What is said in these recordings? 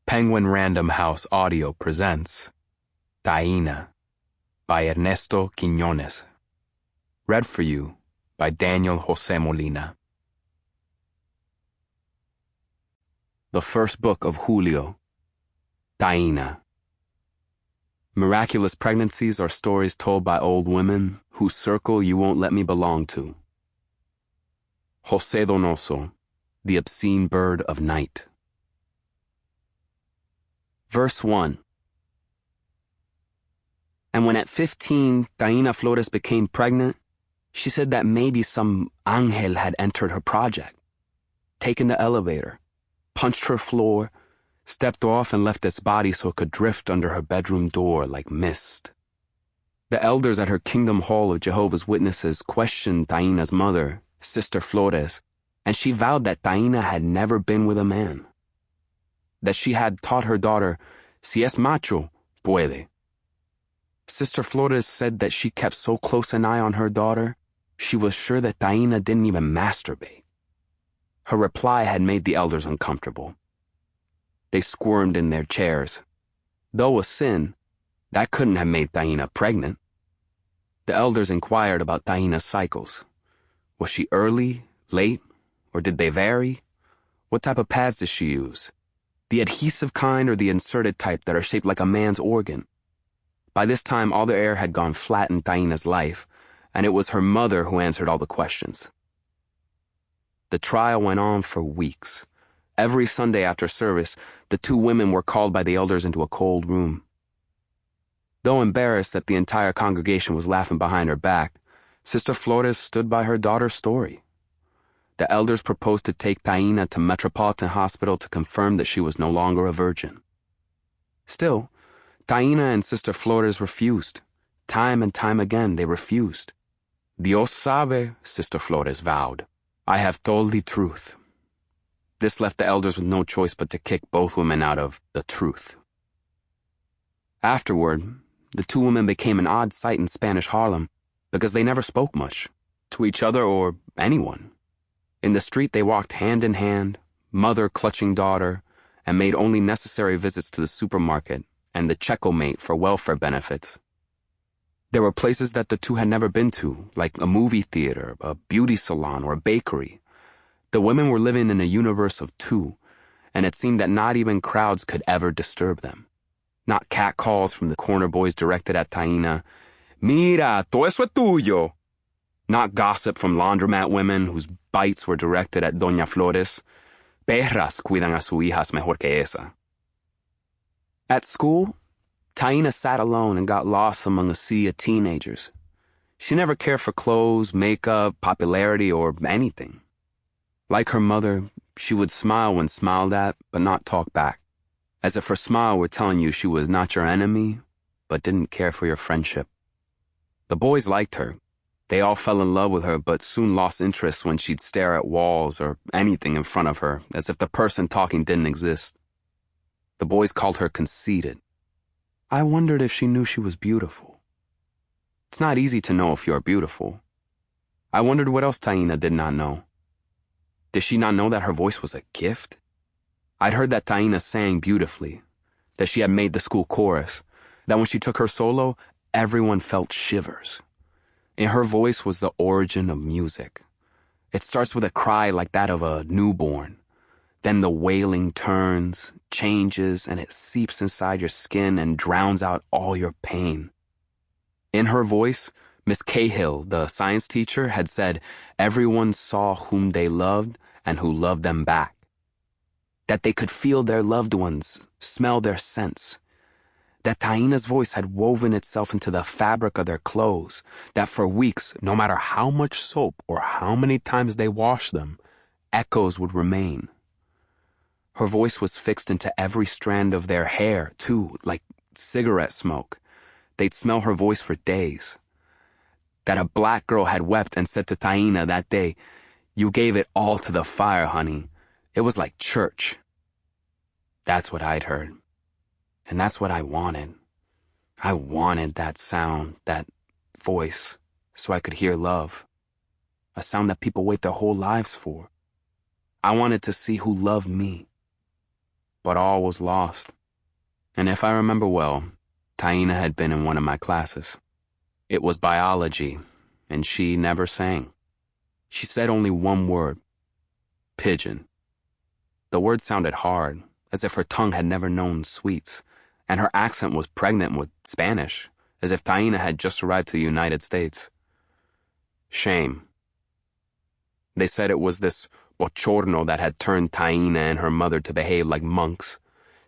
Penguin Random House Audio presents Taina by Ernesto Quiñonez. Read for you by José Molina. The first book of Julio, Taina. Miraculous pregnancies are stories told by old women whose circle you won't let me belong to. José Donoso, the obscene bird of night. Verse 1. And when at 15 Taina Flores became pregnant, she said that maybe some ángel had entered her project, taken the elevator, punched her floor, stepped off and left its body so it could drift under her bedroom door like mist. The elders at her Kingdom Hall of Jehovah's Witnesses questioned Taina's mother, Sister Flores, and she vowed that Taina had never been with a man. That she had taught her daughter, si es macho, puede. Sister Flores said that she kept so close an eye on her daughter, she was sure that Taina didn't even masturbate. Her reply had made the elders uncomfortable. They squirmed in their chairs. Though a sin, that couldn't have made Taina pregnant. The elders inquired about Taina's cycles. Was she early, late, or did they vary? What type of pads does she use? The adhesive kind or the inserted type that are shaped like a man's organ? By this time, all the air had gone flat in Taina's life, and it was her mother who answered all the questions. The trial went on for weeks. Every Sunday after service, the two women were called by the elders into a cold room. Though embarrassed that the entire congregation was laughing behind her back, Sister Flores stood by her daughter's story. The elders proposed to take Taina to Metropolitan Hospital to confirm that she was no longer a virgin. Still, Taina and Sister Flores refused. Time and time again, they refused. Dios sabe, Sister Flores vowed. I have told the truth. This left the elders with no choice but to kick both women out of the truth. Afterward, the two women became an odd sight in Spanish Harlem because they never spoke much, to each other or anyone. In the street, they walked hand in hand, mother clutching daughter, and made only necessary visits to the supermarket and the check-o-mate for welfare benefits. There were places that the two had never been to, like a movie theater, a beauty salon, or a bakery. The women were living in a universe of two, and it seemed that not even crowds could ever disturb them. Not catcalls from the corner boys directed at Taina, Mira, todo eso es tuyo. Not gossip from laundromat women whose bites were directed at Doña Flores. Perras cuidan a sus hijas mejor que esa. At school, Taina sat alone and got lost among a sea of teenagers. She never cared for clothes, makeup, popularity, or anything. Like her mother, she would smile when smiled at, but not talk back, as if her smile were telling you she was not your enemy, but didn't care for your friendship. The boys liked her. They all fell in love with her, but soon lost interest when she'd stare at walls or anything in front of her, as if the person talking didn't exist. The boys called her conceited. I wondered if she knew she was beautiful. It's not easy to know if you're beautiful. I wondered what else Taina did not know. Did she not know that her voice was a gift? I'd heard that Taina sang beautifully, that she had made the school chorus, that when she took her solo, everyone felt shivers. In her voice was the origin of music. It starts with a cry like that of a newborn. Then the wailing turns, changes, and it seeps inside your skin and drowns out all your pain. In her voice, Miss Cahill, the science teacher, had said everyone saw whom they loved and who loved them back. That they could feel their loved ones, smell their scents. That Taina's voice had woven itself into the fabric of their clothes, that for weeks, no matter how much soap or how many times they washed them, echoes would remain. Her voice was fixed into every strand of their hair, too, like cigarette smoke. They'd smell her voice for days. That a black girl had wept and said to Taina that day, "You gave it all to the fire, honey. It was like church." That's what I'd heard. And that's what I wanted. I wanted that sound, that voice, so I could hear love. A sound that people wait their whole lives for. I wanted to see who loved me. but all was lost. And if I remember well, Taina had been in one of my classes. It was biology, and she never sang. She said only one word: pigeon. The word sounded hard, as if her tongue had never known sweets, and her accent was pregnant with Spanish, as if Taina had just arrived to the United States. Shame. They said it was this bochorno that had turned Taina and her mother to behave like monks,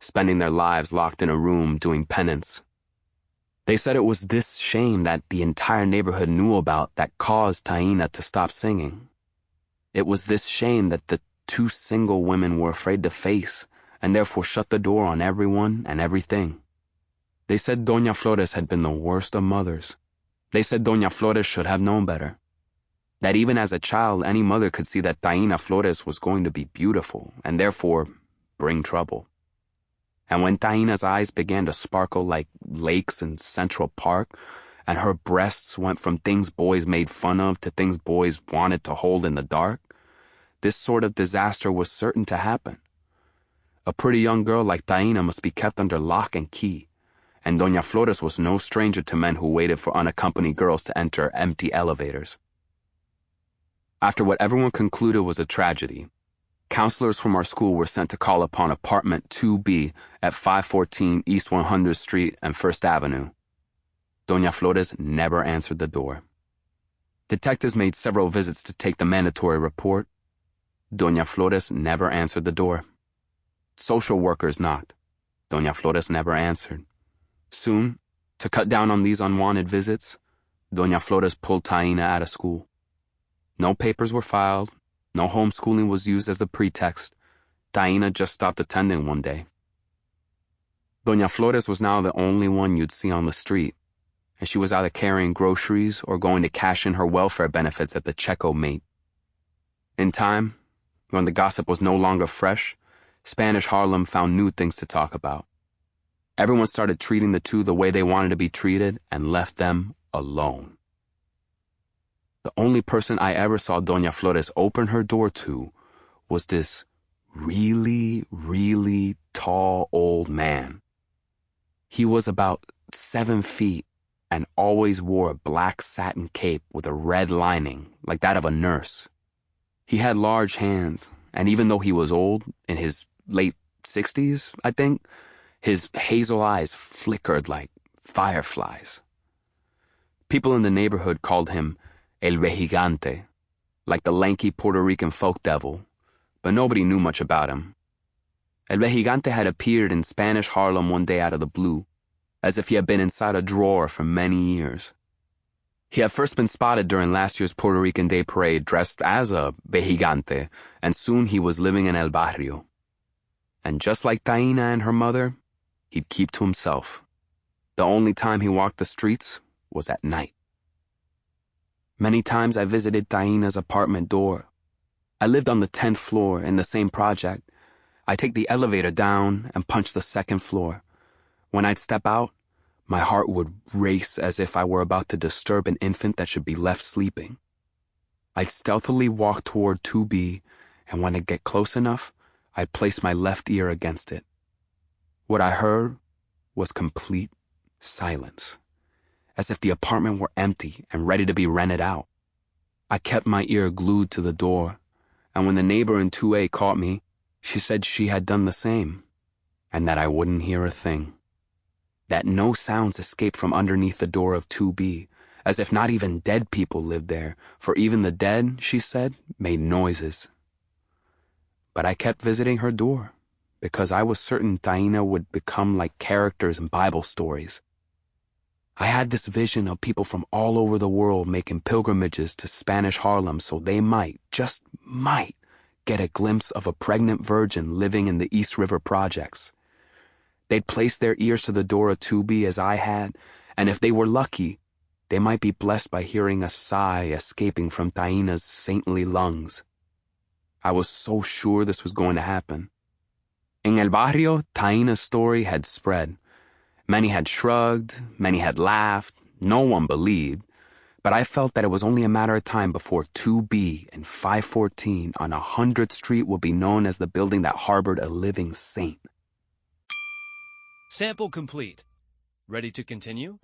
spending their lives locked in a room doing penance. They said it was this shame that the entire neighborhood knew about that caused Taina to stop singing. It was this shame that the two single women were afraid to face, and therefore shut the door on everyone and everything. They said Doña Flores had been the worst of mothers. They said Doña Flores should have known better. That even as a child, any mother could see that Taina Flores was going to be beautiful, and therefore bring trouble. And when Taina's eyes began to sparkle like lakes in Central Park, and her breasts went from things boys made fun of to things boys wanted to hold in the dark, this sort of disaster was certain to happen. A pretty young girl like Taina must be kept under lock and key, and Doña Flores was no stranger to men who waited for unaccompanied girls to enter empty elevators. After what everyone concluded was a tragedy, counselors from our school were sent to call upon apartment 2B at 514 East 100th Street and 1st Avenue. Doña Flores never answered the door. Detectives made several visits to take the mandatory report. Doña Flores never answered the door. Social workers knocked. Doña Flores never answered. Soon, to cut down on these unwanted visits, Doña Flores pulled Taina out of school. No papers were filed. No homeschooling was used as the pretext. Taina just stopped attending one day. Doña Flores was now the only one you'd see on the street, and she was either carrying groceries or going to cash in her welfare benefits at the Checo-mate. In time, when the gossip was no longer fresh, Spanish Harlem found new things to talk about. Everyone started treating the two the way they wanted to be treated and left them alone. The only person I ever saw Doña Flores open her door to was this really, really tall old man. He was about 7 feet and always wore a black satin cape with a red lining, like that of a nurse. He had large hands, and even though he was old, in his late 60s, I think, his hazel eyes flickered like fireflies. People in the neighborhood called him El Vejigante, like the lanky Puerto Rican folk devil, but nobody knew much about him. El Vejigante had appeared in Spanish Harlem one day out of the blue, as if he had been inside a drawer for many years. He had first been spotted during last year's Puerto Rican Day Parade dressed as a Vejigante, and soon he was living in El Barrio. And just like Taina and her mother, he'd keep to himself. The only time he walked the streets was at night. Many times I visited Taina's apartment door. I lived on the 10th floor in the same project. I'd take the elevator down and punch the 2nd floor. When I'd step out, my heart would race as if I were about to disturb an infant that should be left sleeping. I'd stealthily walk toward 2B, and when I'd get close enough, I'd place my left ear against it. What I heard was complete silence, as if the apartment were empty and ready to be rented out. I kept my ear glued to the door, and when the neighbor in 2A caught me, she said she had done the same, and that I wouldn't hear a thing. That no sounds escaped from underneath the door of 2B, as if not even dead people lived there, for even the dead, she said, made noises. But I kept visiting her door, because I was certain Taina would become like characters in Bible stories. I had this vision of people from all over the world making pilgrimages to Spanish Harlem so they might, just might, get a glimpse of a pregnant virgin living in the East River projects. They'd place their ears to the door of 2B as I had, and if they were lucky, they might be blessed by hearing a sigh escaping from Taina's saintly lungs. I was so sure this was going to happen. In El Barrio, Taina's story had spread. Many had shrugged, many had laughed, no one believed, but I felt that it was only a matter of time before 2B and 514 on 100th Street would be known as the building that harbored a living saint. Sample complete. Ready to continue?